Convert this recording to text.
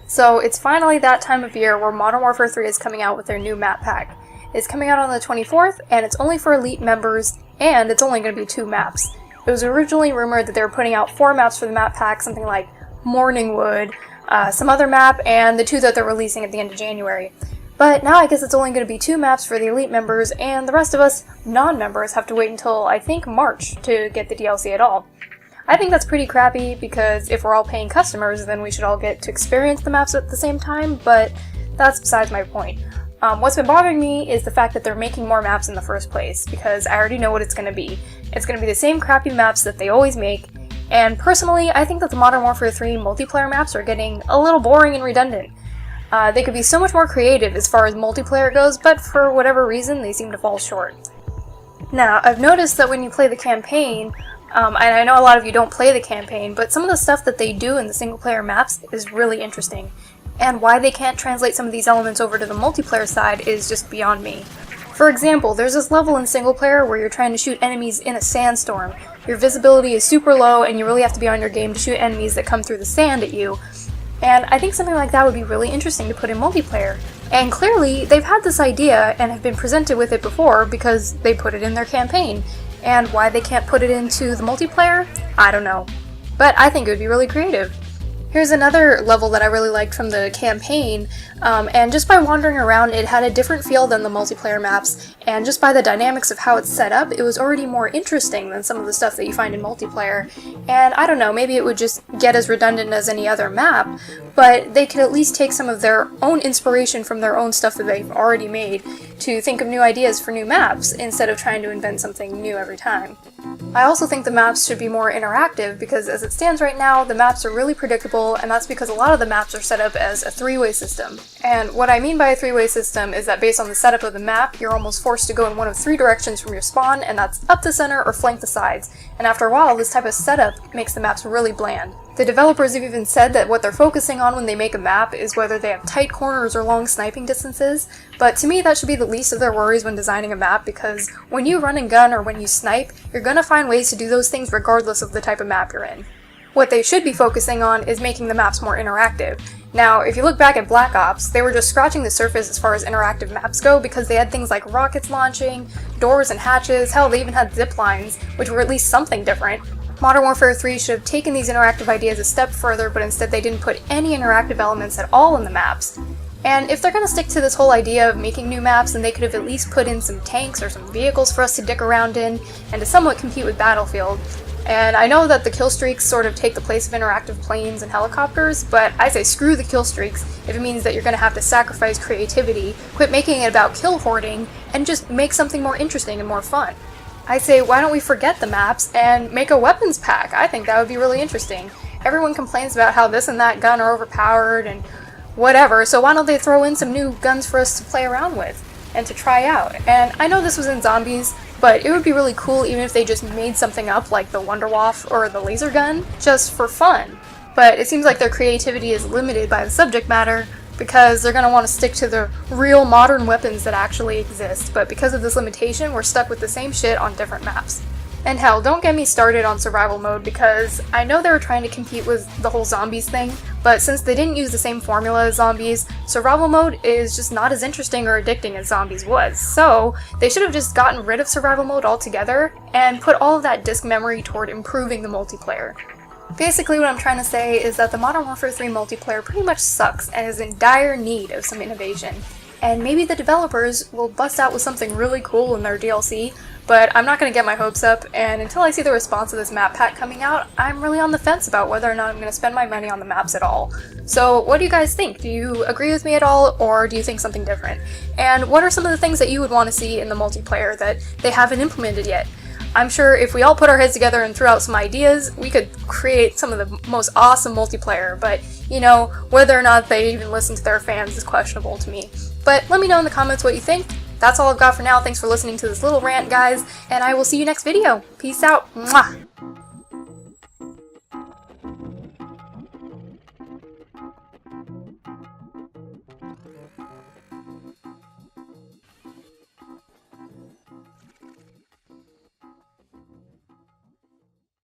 So it's finally that time of year where Modern Warfare 3 is coming out with their new map pack. It's coming out on the 24th, and it's only for Elite members, and it's only going to be 2 maps. It was originally rumored that they were putting out 4 maps for the map pack, something like Morningwood, some other map, and the 2 that they're releasing at the end of January. But now I guess it's only going to be 2 maps for the Elite members, and the rest of us non-members have to wait until, I think, March to get the DLC at all. I think that's pretty crappy, because if we're all paying customers, then we should all get to experience the maps at the same time, but that's besides my point. What's been bothering me is the fact that they're making more maps in the first place, because I already know what it's going to be. It's going to be the same crappy maps that they always make, and personally, I think that the Modern Warfare 3 multiplayer maps are getting a little boring and redundant. They could be so much more creative as far as multiplayer goes, but for whatever reason, they seem to fall short. Now, I've noticed that when you play the campaign, and I know a lot of you don't play the campaign, but some of the stuff that they do in the single-player maps is really interesting. And why they can't translate some of these elements over to the multiplayer side is just beyond me. For example, there's this level in single-player where you're trying to shoot enemies in a sandstorm. Your visibility is super low, and you really have to be on your game to shoot enemies that come through the sand at you. And I think something like that would be really interesting to put in multiplayer. And clearly, they've had this idea and have been presented with it before because they put it in their campaign. And why they can't put it into the multiplayer? I don't know. But I think it would be really creative. Here's another level that I really liked from the campaign, and just by wandering around it had a different feel than the multiplayer maps, and just by the dynamics of how it's set up, it was already more interesting than some of the stuff that you find in multiplayer. And I don't know, maybe it would just get as redundant as any other map, but they could at least take some of their own inspiration from their own stuff that they've already made to think of new ideas for new maps, instead of trying to invent something new every time. I also think the maps should be more interactive, because as it stands right now, the maps are really predictable, and that's because a lot of the maps are set up as a 3-way system. And what I mean by a 3-way system is that based on the setup of the map, you're almost forced to go in one of 3 directions from your spawn, and that's up the center or flank the sides. And after a while, this type of setup makes the maps really bland. The developers have even said that what they're focusing on when they make a map is whether they have tight corners or long sniping distances, but to me that should be the least of their worries when designing a map, because when you run and gun or when you snipe, you're gonna find ways to do those things regardless of the type of map you're in. What they should be focusing on is making the maps more interactive. Now, if you look back at Black Ops, they were just scratching the surface as far as interactive maps go, because they had things like rockets launching, doors and hatches, hell, they even had zip lines, which were at least something different. Modern Warfare 3 should have taken these interactive ideas a step further, but instead they didn't put any interactive elements at all in the maps. And if they're gonna stick to this whole idea of making new maps, then they could have at least put in some tanks or some vehicles for us to dick around in, and to somewhat compete with Battlefield. And I know that the kill streaks sort of take the place of interactive planes and helicopters, but I say screw the kill streaks if it means that you're gonna have to sacrifice creativity, quit making it about kill hoarding, and just make something more interesting and more fun. I say, why don't we forget the maps and make a weapons pack? I think that would be really interesting. Everyone complains about how this and that gun are overpowered and whatever, so why don't they throw in some new guns for us to play around with and to try out? And I know this was in Zombies, but it would be really cool even if they just made something up like the Wunderwaffe or the laser gun, just for fun. But it seems like their creativity is limited by the subject matter, because they're going to want to stick to the real modern weapons that actually exist, but because of this limitation, we're stuck with the same shit on different maps. And hell, don't get me started on survival mode, because I know they were trying to compete with the whole zombies thing, but since they didn't use the same formula as zombies, survival mode is just not as interesting or addicting as zombies was. So they should have just gotten rid of survival mode altogether and put all of that disk memory toward improving the multiplayer. Basically what I'm trying to say is that the Modern Warfare 3 multiplayer pretty much sucks and is in dire need of some innovation. And maybe the developers will bust out with something really cool in their DLC, but I'm not going to get my hopes up, and until I see the response of this map pack coming out, I'm really on the fence about whether or not I'm going to spend my money on the maps at all. So what do you guys think? Do you agree with me at all, or do you think something different? And what are some of the things that you would want to see in the multiplayer that they haven't implemented yet? I'm sure if we all put our heads together and threw out some ideas, we could create some of the most awesome multiplayer, but, you know, whether or not they even listen to their fans is questionable to me. But let me know in the comments what you think. That's all I've got for now. Thanks for listening to this little rant, guys, and I will see you next video. Peace out. Mwah!